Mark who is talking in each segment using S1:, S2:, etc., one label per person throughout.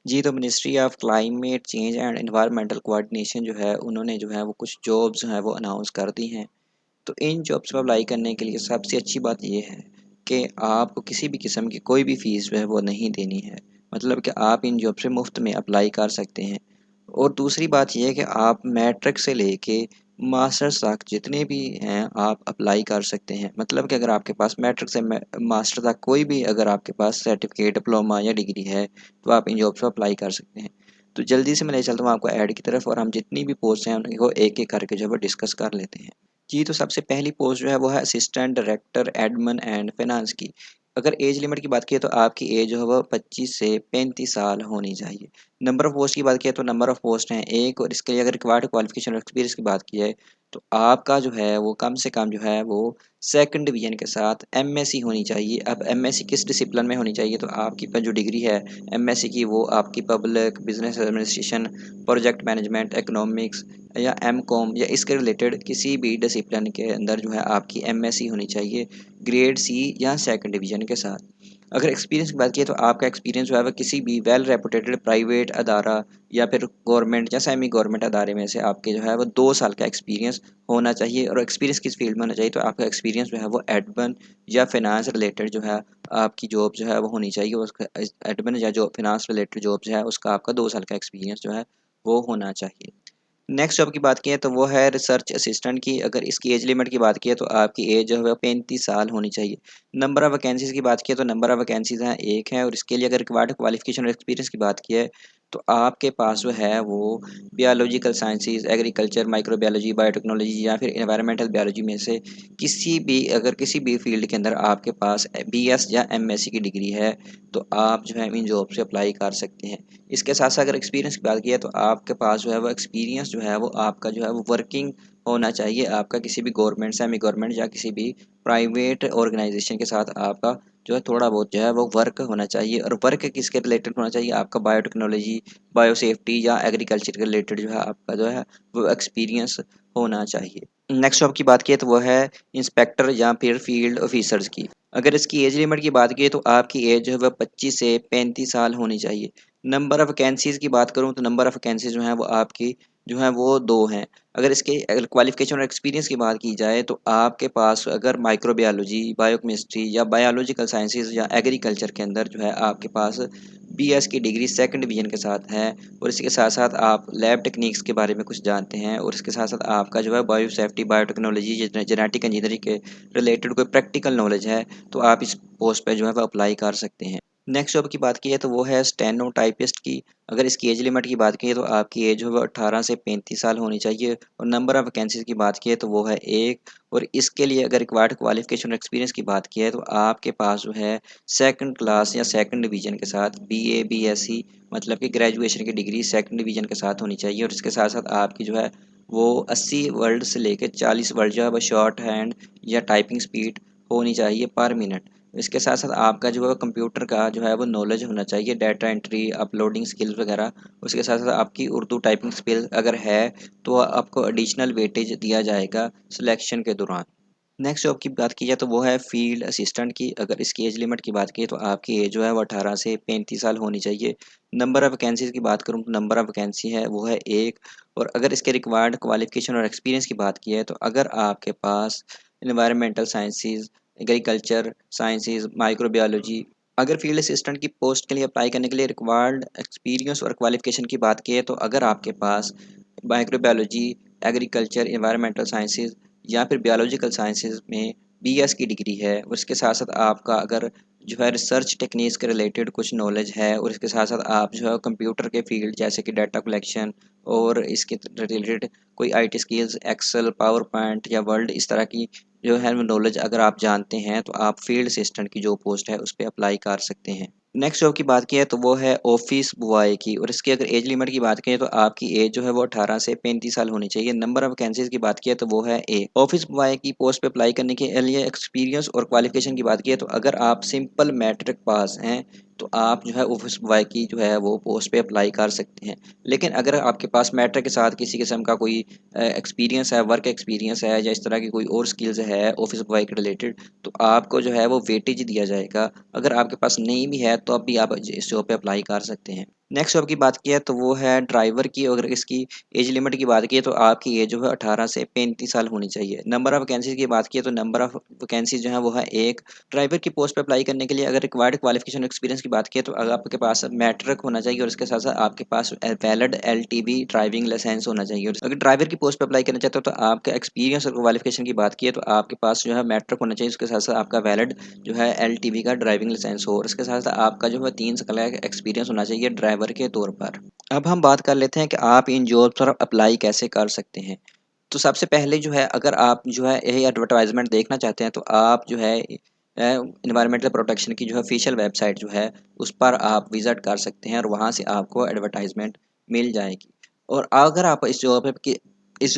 S1: जी, तो ministry of climate change and environmental coordination जो है, उन्होंने जो है वो कुछ जॉब्स जो हैं वो अनाउंस कर दी हैं। तो इन जॉब्स पर अप्लाई करने के लिए सबसे अच्छी बात ये है कि आपको किसी भी किस्म की कोई भी फ़ीस जो है वो नहीं देनी है। मतलब कि आप इन जॉब से मुफ़्त में अप्लाई कर सकते हैं। और दूसरी बात ये है कि आप मैट्रिक से लेके मास्टर्स तक जितने भी हैं आप अप्लाई कर सकते हैं। मतलब कि अगर आपके पास मैट्रिक से मास्टर तक कोई भी अगर आपके पास सर्टिफिकेट, डिप्लोमा या डिग्री है तो आप इन जॉब्स पर अप्लाई कर सकते हैं। तो जल्दी से मैं ले चलता हूँ आपको ऐड की तरफ और हम जितनी भी पोस्ट हैं उनको एक-एक करके जो है वो डिस्कस कर लेते हैं। जी, तो सबसे पहली पोस्ट जो है वो है assistant director admin and finance की। अगर एज लिमिट की बात की तो आपकी एज जो है वो 25 से 35 साल होनी चाहिए। नंबर ऑफ पोस्ट की बात की तो नंबर ऑफ पोस्ट हैं 1 और इसके लिए अगर रिक्वायर्ड क्वालिफिकेशन और एक्सपीरियंस की बात की जाए तो आपका जो है वो कम से कम जो है वो सेकंड डिवीजन के साथ एमएससी होनी चाहिए। अब एमएससी किस डिसिप्लिन में होनी चाहिए तो आपकी जो डिग्री है एमएससी की वो आपकी public business administration, project management, economics या एमकॉम या इसके रिलेटेड किसी भी डिसिप्लिन के अंदर जो है आपकी एमएससी होनी चाहिए ग्रेड सी या सेकंड डिवीजन के साथ। अगर एक्सपीरियंस की बात की तो आपका एक्सपीरियंस जो है वह किसी भी वेल रेपुटेटेड प्राइवेट अदारा या फिर गवर्नमेंट या सेमी गवर्नमेंट अदारे में से आपके जो है वो 2 साल का एक्सपीरियंस होना चाहिए। और एक्सपीरियंस किस फील्ड में होना चाहिए तो आपका एक्सपीरियंस जो है वो एडमिन या फाइनेंस रिलेटेड जो है आपकी जॉब जो है वो होनी चाहिए। उसका एडमिन या जो फाइनेंस रिलेटेड जॉब जो है उसका आपका 2 साल का एक्सपीरियंस जो है वो होना चाहिए। नेक्स्ट जॉब की बात की है तो वो है रिसर्च असिस्टेंट की। अगर इसकी एज लिमिट की बात की है तो आपकी एज जो है 35 साल होनी चाहिए। नंबर ऑफ वैकेंसीज की बात की है तो नंबर ऑफ वैकेंसीज हैं 1 है और इसके लिए अगर रिक्वायर्ड क्वालिफिकेशन और एक्सपीरियंस की बात की है तो आपके पास जो है वो बियोलॉजिकल साइंसेज, एग्रीकल्चर, माइक्रोबायोलॉजी, बायोटेक्नोलॉजी या फिर एनवायरमेंटल बायोलॉजी में से किसी भी फील्ड के अंदर आपके पास बीएस या एमएससी की डिग्री है तो आप जो है इन जॉब से अप्लाई कर सकते हैं। इसके साथ साथ अगर एक्सपीरियंस की बात की है तो आपके पास जो है वो एक्सपीरियंस जो है वो आपका जो है वो वर्किंग होना चाहिए। आपका किसी भी गवर्नमेंट, सेमी गवर्नमेंट या किसी भी प्राइवेट ऑर्गेनाइजेशन के साथ आपका जो है थोड़ा बहुत जो है वो वर्क होना चाहिए। और वर्क किसके रिलेटेड होना चाहिए आपका बायोटेक्नोलॉजी, बायोसेफ्टी या एग्रीकल्चर के रिलेटेड जो है आपका जो है वो एक्सपीरियंस होना चाहिए। नेक्स्ट जॉब की बात की तो वो है इंस्पेक्टर या फिर फील्ड ऑफिसर्स की। अगर इसकी एज लिमिट की बात की तो आपकी एज जो है वह 25 से 35 साल होनी चाहिए। नंबर ऑफ वैकेंसीज़ की बात करूँ तो नंबर ऑफ वैकेंसीज़ जो हैं वो आपकी जो हैं वो 2 हैं। अगर क्वालिफ़िकेशन और एक्सपीरियंस की बात की जाए तो आपके पास अगर माइक्रोबायोलॉजी, बायोकेमिस्ट्री या बायोलॉजिकल साइंसेज़ या एग्रीकल्चर के अंदर जो है आपके पास बीएस की डिग्री सेकंड डिवीज़न के साथ है और इसके साथ-साथ आप लैब टेक्नीक्स के बारे में कुछ जानते हैं और इसके साथ-साथ आपका जो है बायोसेफ्टी, बायोटेक्नोलॉजी, जेनेटिक इंजीनियरिंग के रिलेटेड कोई प्रैक्टिकल नॉलेज है, तो आप इस पोस्ट पे जो है वो अप्लाई कर सकते हैं। नेक्स्ट जॉब की बात की है तो वो है स्टेनो टाइपिस्ट की। अगर इसकी एज लिमिट की बात की है तो आपकी एज जो है वो 18 से 35 साल होनी चाहिए और नंबर ऑफ वैकेंसीज़ की बात की है तो वो है 1 और इसके लिए अगर रिक्वायर्ड क्वालिफ़िकेशन और एक्सपीरियंस की बात की है तो आपके पास जो है सेकंड क्लास या सेकंड डिवीज़न के साथ बीए, बीएससी मतलब कि ग्रेजुएशन की डिग्री सेकंड डिवीज़न के साथ होनी चाहिए और इसके साथ-साथ आपकी जो है वो 80 वर्ड से लेके 40 वर्ड जो है वो शॉर्ट हैंड या टाइपिंग स्पीड होनी चाहिए पर मिनट। इसके साथ-साथ आपका जो है कंप्यूटर का जो है वो नॉलेज होना चाहिए, डाटा एंट्री, अपलोडिंग स्किल्स वगैरह। उसके साथ-साथ आपकी उर्दू टाइपिंग स्किल अगर है तो आपको एडिशनल वेटेज दिया जाएगा सिलेक्शन के दौरान। नेक्स्ट जॉब की बात की जाए तो वो है फील्ड असिस्टेंट की। अगर इसकी एज लिमिट की बात की तो आपकी एज जो है वो 18 से 35 साल होनी चाहिए। नंबर ऑफ वैकेंसीज़ की बात करूँ तो नंबर ऑफ वैकेंसी है वो है 1 और अगर इसके रिक्वायर्ड क्वालिफ़िकेशन और एक्सपीरियंस की बात की है तो अगर आपके पास environmental sciences, agriculture sciences, microbiology अगर फील्ड असिस्टेंट की पोस्ट के लिए अप्लाई करने के लिए रिक्वायर्ड एक्सपीरियंस और क्वालिफ़िकेशन की बात की है तो अगर आपके पास माइक्रोबायोलॉजी, एग्रीकल्चर, एनवायरमेंटल साइंसेज़ या फिर बायोलॉजिकल साइंसेज में बीएस की डिग्री है और इसके साथ साथ आपका अगर जो है रिसर्च टेक्निक्स के रिलेटेड कुछ नॉलेज है और इसके साथ साथ आप जो है कंप्यूटर के फील्ड जैसे कि डाटा कलेक्शन और इसके रिलेटेड कोई IT skills Excel PowerPoint या वर्ल्ड इस तरह की जो है नॉलेज अगर आप जानते हैं तो आप फील्ड असिस्टेंट की जो पोस्ट है उस पर अप्लाई कर सकते हैं। नेक्स्ट जॉब की बात की है तो वो है ऑफिस बॉय की और इसकी अगर एज लिमिट की बात करें तो आपकी एज जो है वो 18 से 35 साल होनी चाहिए। नंबर ऑफ वैकेंसीज की बात की है तो वो है 1। ऑफिस बॉय की पोस्ट पे अप्लाई करने के लिए एक्सपीरियंस और क्वालिफिकेशन की बात की है तो अगर आप सिंपल मैट्रिक पास हैं तो आप जो है ऑफिस बॉय की जो है वो पोस्ट पे अप्लाई कर सकते हैं। लेकिन अगर आपके पास मैट्रिक के साथ किसी किस्म का कोई एक्सपीरियंस है, वर्क एक्सपीरियंस है या इस तरह की कोई और स्किल्स है ऑफिस बॉय के रिलेटेड तो आपको जो है वो वेटेज दिया जाएगा। अगर आपके पास नहीं भी है तो अब भी आप इस जॉब पे अप्लाई कर सकते हैं। नेक्स्ट जॉब की बात किया तो वो है ड्राइवर की। अगर इसकी एज लिमिट की बात की तो आपकी एज जो है 18 से 35 साल होनी चाहिए। नंबर ऑफ वैकेंसीज की बात की तो नंबर ऑफ वैकेंसीज जो है वो है एक। ड्राइवर की पोस्ट पे अप्लाई करने के लिए अगर रिक्वायर्ड क्वालिफिकेशन एक्सपीरियंस की बात की तो अगर आपके पास मैट्रिक होना चाहिए और इसके साथ साथ आपके पास वैलिड एलटीबी ड्राइविंग लाइसेंस होना चाहिए। और अगर ड्राइवर की पोस्ट पे अप्लाई करना चाहते हो तो आपका एक्सपीरियंस और क्वालिफिकेशन की बात की तो आपके पास जो है मैट्रिक होना चाहिए, उसके साथ साथ आपका वैलिड जो है एलटीबी का ड्राइविंग लाइसेंस हो और इसके साथ साथ आपका जो है 3 साल का एक्सपीरियंस होना चाहिए ड्राइवर के तौर पर। अब हम बात कर लेते हैं कि आप इन जॉब्स पर अप्लाई कैसे कर सकते हैं। तो सबसे पहले जो है अगर आप जो है यही एडवर्टाइजमेंट देखना चाहते हैं तो आप जो है इन्वायरमेंटल प्रोटेक्शन की जो है ऑफिशियल वेबसाइट जो है उस पर आप विज़िट कर सकते हैं और वहाँ से आपको एडवर्टाइजमेंट मिल जाएगी। और अगर आप इस जॉब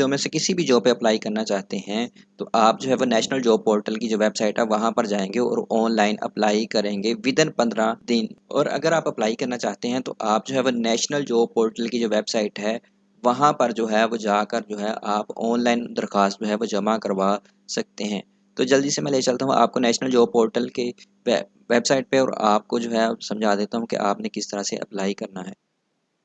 S1: में से किसी भी जॉब पे अप्लाई करना चाहते हैं तो आप जो है वो नेशनल जॉब पोर्टल की जो वेबसाइट है वहाँ पर जाएंगे और ऑनलाइन अप्लाई करेंगे विदिन 15 दिन। और अगर आप अप्लाई करना चाहते हैं तो आप जो है वो नेशनल जॉब पोर्टल की जो वेबसाइट है वहाँ पर जो है वो जाकर जो है आप ऑनलाइन दरख्वास्त जो है वो जमा करवा सकते हैं। तो जल्दी से मैं ले चलता हूँ आपको नेशनल जॉब पोर्टल के वेबसाइट पे और आपको जो है समझा देता हूँ कि आपने किस तरह से अप्लाई करना है।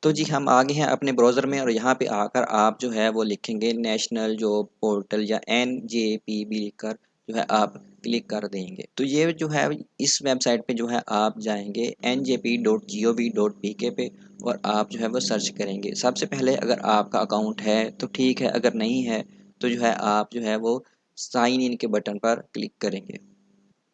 S1: तो जी हम आ गए हैं अपने ब्राउज़र में और यहाँ पे आकर आप जो है वो लिखेंगे नेशनल जॉब पोर्टल या NJPB लिखकर जो है आप क्लिक कर देंगे। तो ये जो है इस वेबसाइट पे जो है आप जाएंगे njp.gov.pk पे और आप जो है वो सर्च करेंगे। सबसे पहले अगर आपका अकाउंट है तो ठीक है, अगर नहीं है तो जो है आप जो है वो साइन इन के बटन पर क्लिक करेंगे।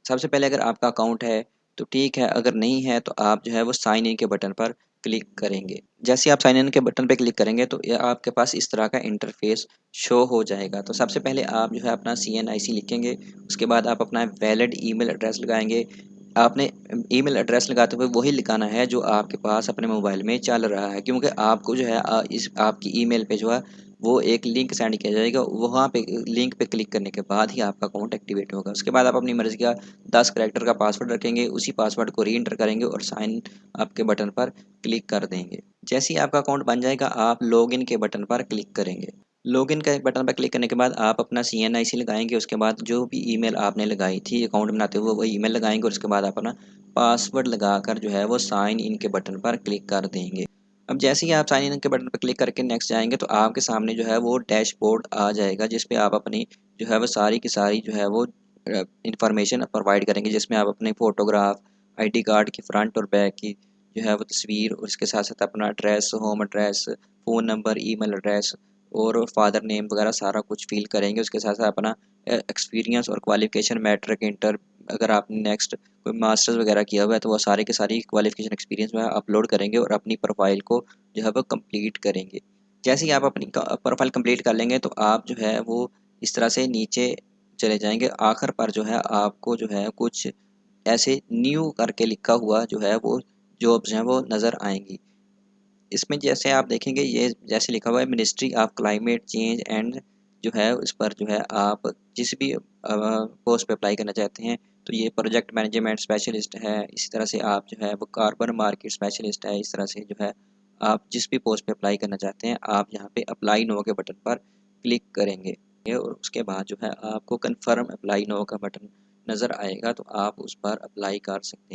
S1: सबसे पहले अगर आपका अकाउंट है तो ठीक है, अगर नहीं है तो आप जो है वो साइन इन के बटन पर क्लिक करेंगे। जैसे आप साइन इन के बटन पर क्लिक करेंगे तो ये आपके पास इस तरह का इंटरफेस शो हो जाएगा। तो सबसे पहले आप जो है अपना CNIC लिखेंगे, उसके बाद आप अपना वैलिड ईमेल एड्रेस लगाएंगे। आपने ईमेल एड्रेस लगाते हुए वही लिखाना है जो आपके पास अपने मोबाइल में चल रहा है, क्योंकि आपको जो है इस आपकी ईमेल पे जो है वो एक लिंक सेंड किया जाएगा। वहाँ पे लिंक पे क्लिक करने के बाद ही आपका अकाउंट एक्टिवेट होगा। उसके बाद आप अपनी मर्ज़ी का 10 करैक्टर का पासवर्ड रखेंगे, उसी पासवर्ड को री एंटर करेंगे और साइन अप के बटन पर क्लिक कर देंगे। जैसे ही आपका अकाउंट बन जाएगा आप लॉगिन के बटन पर क्लिक करेंगे। लॉगिन के बटन पर क्लिक करने के बाद आप अपना CNIC लगाएंगे, उसके बाद जो भी ईमेल आपने लगाई थी अकाउंट बनाते हुए वही ईमेल लगाएंगे और उसके बाद आप अपना पासवर्ड लगाकर जो है वो साइन इन के बटन पर क्लिक कर देंगे। अब जैसे ही आप साइन इन के बटन पर क्लिक करके नेक्स्ट जाएंगे तो आपके सामने जो है वो डैशबोर्ड आ जाएगा जिस पे आप अपनी जो है वो सारी की सारी जो है वो इंफॉर्मेशन प्रोवाइड करेंगे, जिसमें आप अपने फ़ोटोग्राफ, ID कार्ड की फ्रंट और बैक की जो है वो तस्वीर और इसके साथ साथ अपना address, home address, phone number, email address और फादर नेम वगैरह सारा कुछ फिल करेंगे। उसके साथ साथ अपना एक्सपीरियंस और क्वालिफिकेशन, मैट्रिक, इंटर, अगर आपने नेक्स्ट कोई मास्टर्स वगैरह किया हुआ है तो वो सारे के सारी क्वालिफिकेशन एक्सपीरियंस में अपलोड करेंगे और अपनी प्रोफाइल को जो है वो कंप्लीट करेंगे। जैसे ही आप अपनी प्रोफाइल कंप्लीट कर लेंगे तो आप जो है वो इस तरह से नीचे चले जाएंगे। आखिर पर जो है आपको जो है कुछ ऐसे न्यू करके लिखा हुआ जो है वो जॉब्स हैं वो नज़र आएंगी। इसमें जैसे आप देखेंगे ये जैसे लिखा हुआ है ministry of climate change and जो है इस पर जो है आप जिस भी पोस्ट पे अप्लाई करना चाहते हैं तो ये प्रोजेक्ट मैनेजमेंट स्पेशलिस्ट है। इसी तरह से आप जो है वो कार्बन मार्केट स्पेशलिस्ट है। इस तरह से जो है आप जिस भी पोस्ट पे अप्लाई करना चाहते हैं आप यहाँ पे अप्लाई नो के बटन पर क्लिक करेंगे और उसके बाद जो है आपको कन्फर्म अप्लाई नो का बटन नज़र आएगा तो आप उस पर अप्लाई कर सकते हैं।